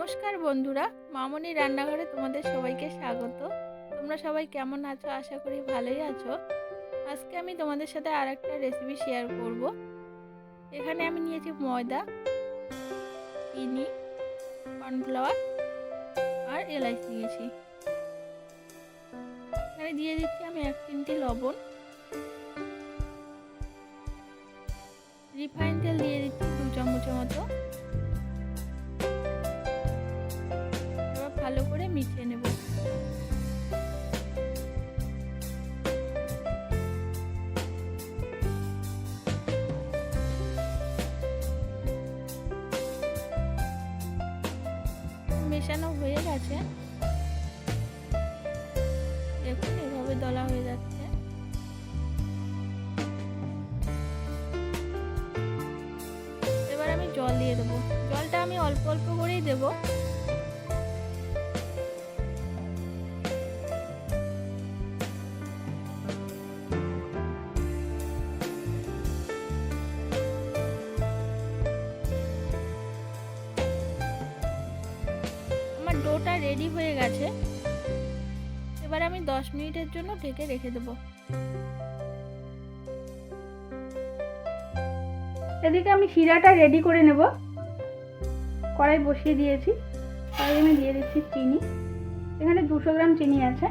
নমস্কার বন্ধুরা, মামনির রান্নাঘরে তোমাদের সবাইকে স্বাগত। তোমরা সবাই কেমন আছো? আশা করি ভালোই আছো। আজকে আমি তোমাদের সাথে আর একটা রেসিপি শেয়ার করব। এখানে আমি নিয়েছি ময়দা, চিনি, কর্নফ্লাওয়ার আর এলাচ নিয়েছি। এখানে দিয়ে দিচ্ছি আমি 1 চিমটি লবণ, রিফাইন তেল দিয়ে দিচ্ছি 2 চামচের মতো। ভালো করে মিশিয়ে নেব। মেশানো হয়ে গেছে, দেখুন এভাবে দলা হয়ে যাচ্ছে। এবার আমি জল দিয়ে দেবো। জলটা আমি অল্প অল্প করেই দেবো। ডোটা রেডি হয়ে গেছে। এবার আমি 10 মিনিটের জন্য ঢেকে রেখে দেব। এদিকে আমি শিরাটা রেডি করে নেব। কড়াই বসিয়ে দিয়েছি। কড়াই আমি দিয়ে দিচ্ছি চিনি। এখানে 200 গ্রাম চিনি আছে।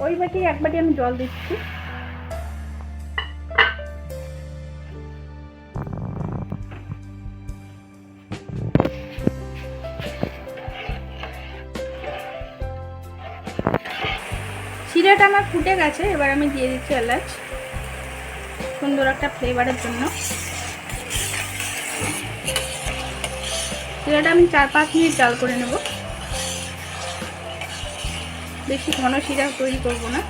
ওই বাটি 1 বাটি আমি জল দিচ্ছি। শিরাটা আমার ফুটে গেছে। এবার আমি দিয়ে দিচ্ছি এলাচ, সুন্দর একটা ফ্লেভারের জন্য। শিরাটা আমি 4-5 মিনিট জাল করে নেব। বেশি ঘন শিরা তৈরি করব না।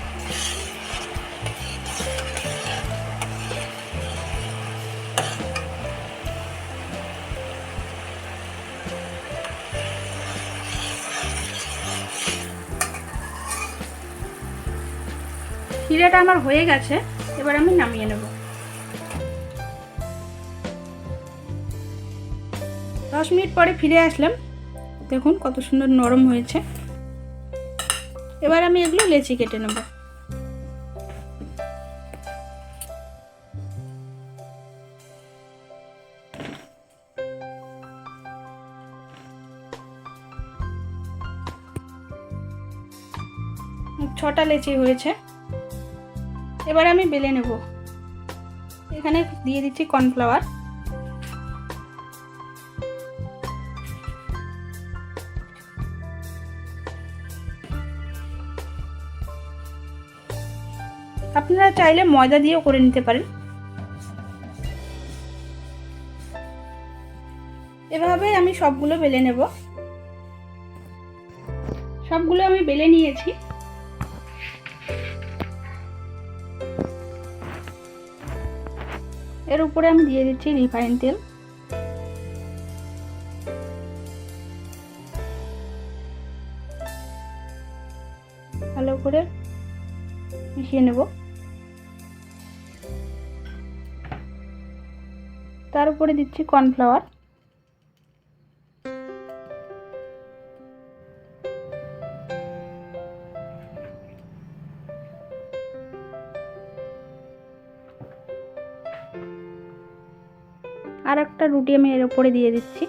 শিরাটা আমার হয়ে গেছে। এবার আমি নামিয়ে নেব। 10 মিনিট পরে ফিরে আসলাম। দেখুন কত সুন্দর নরম হয়েছে। এবার আমি এগুলো লেচি কেটে নেব। ছটা লেচি হয়েছে। এবার আমি বেলে নেব। এখানে দিয়ে দিচ্ছি কর্নফ্লাওয়ার, আপনারা চাইলে ময়দা দিয়েও করে নিতে পারেন। এভাবে আমি সবগুলো বেলে নেব। সবগুলো আমি বেলে নিয়েছি। এর উপরে আমি দিয়ে দিচ্ছি রিফাইন তেল। ভালো করে মিশিয়ে নেব। তার উপরে দিচ্ছি কর্নফ্লাওয়ার। আর একটা রুটি আমি এর উপরে দিয়ে দিচ্ছি।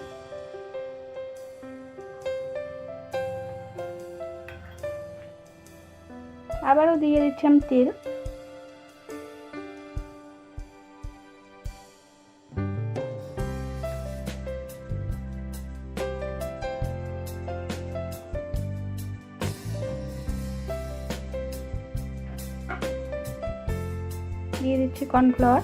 আবারও দিয়ে দিচ্ছি আমি তেল। দিয়ে দিচ্ছি কর্নফ্লাওয়ার।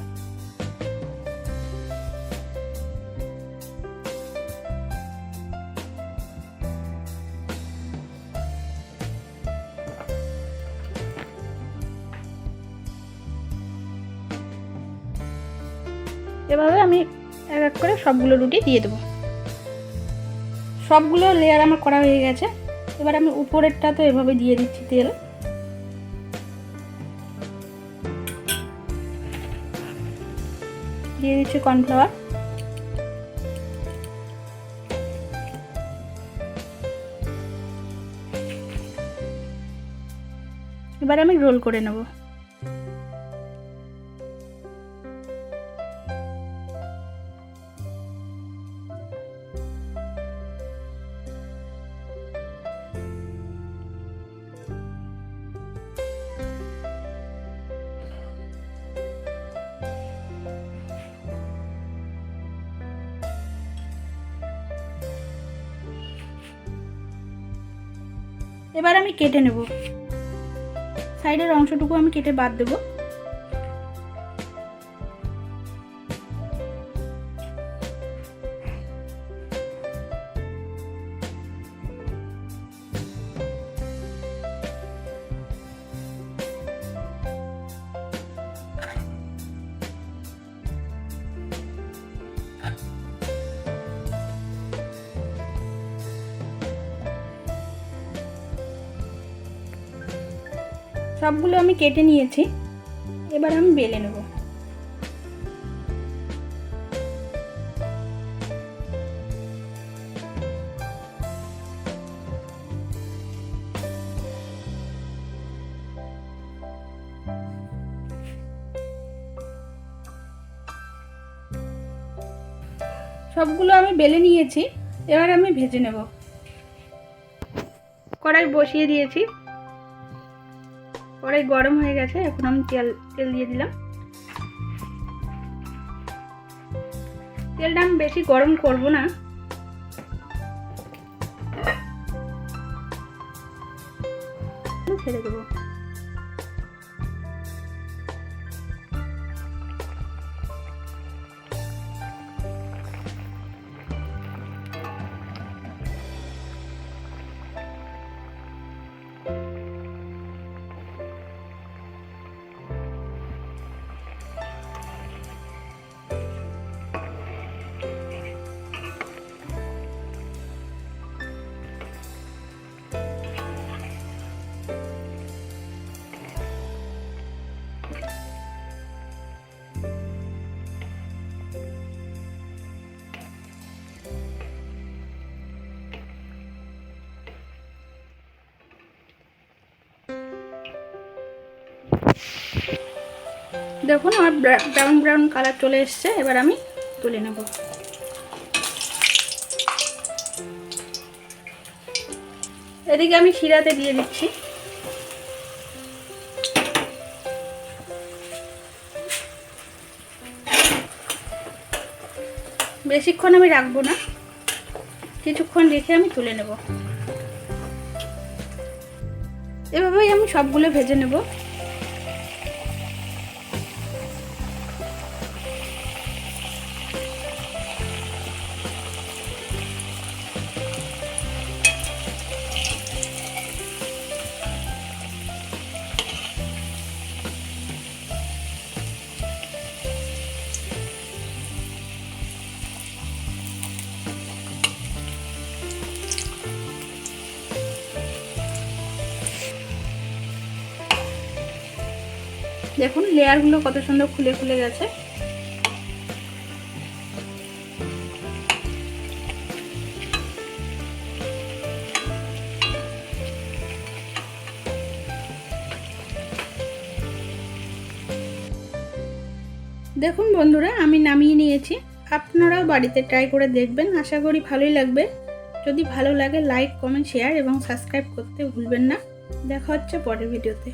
এভাবে আমি এক এক করে সবগুলো রুটি দিয়ে দেবো। সবগুলো লেয়ার আমার করা হয়ে গেছে। এবার আমি উপরেরটা তো এভাবে দিয়ে দিচ্ছি তেল। দিয়ে দিচ্ছি কর্নফ্লাওয়ার। এবার আমি রোল করে নেব। এবার আমি কেটে নেব। সাইডের অংশটুকু আমি কেটে বাদ দেব। সবগুলো আমি কেটে নিয়েছি। এবার আমি বেলে নেব। সবগুলো আমি বেলে নিয়েছি। এবার আমি ভেজে নেব। কড়াই বসিয়ে দিয়েছি। কড়াই গরম হয়ে গেছে। এখন আমি তেল দিয়ে দিলাম। তেলটা আমি বেশি গরম করব না। ছেড়ে দেবো। দেখুন আমার ব্রাউন ব্রাউন কালার চলে এসছে। এবার আমি তুলে নেব। এদিকে আমি শিরাতে দিয়ে দিচ্ছি। বেশিক্ষণ আমি রাখবো না, কিছুক্ষণ রেখে আমি তুলে নেব। এভাবেই আমি সবগুলো ভেজে নেব। দেখুন লেয়ারগুলো কত সুন্দর খুলে খুলে গেছে। দেখুন বন্ধুরা, আমি নামিয়ে নিয়েছি। আপনারাও বাড়িতে ট্রাই করে দেখবেন। আশা করি ভালোই লাগবে। যদি ভালো লাগে লাইক, কমেন্ট, শেয়ার এবং সাবস্ক্রাইব করতে ভুলবেন না। দেখা হচ্ছে পরের ভিডিওতে।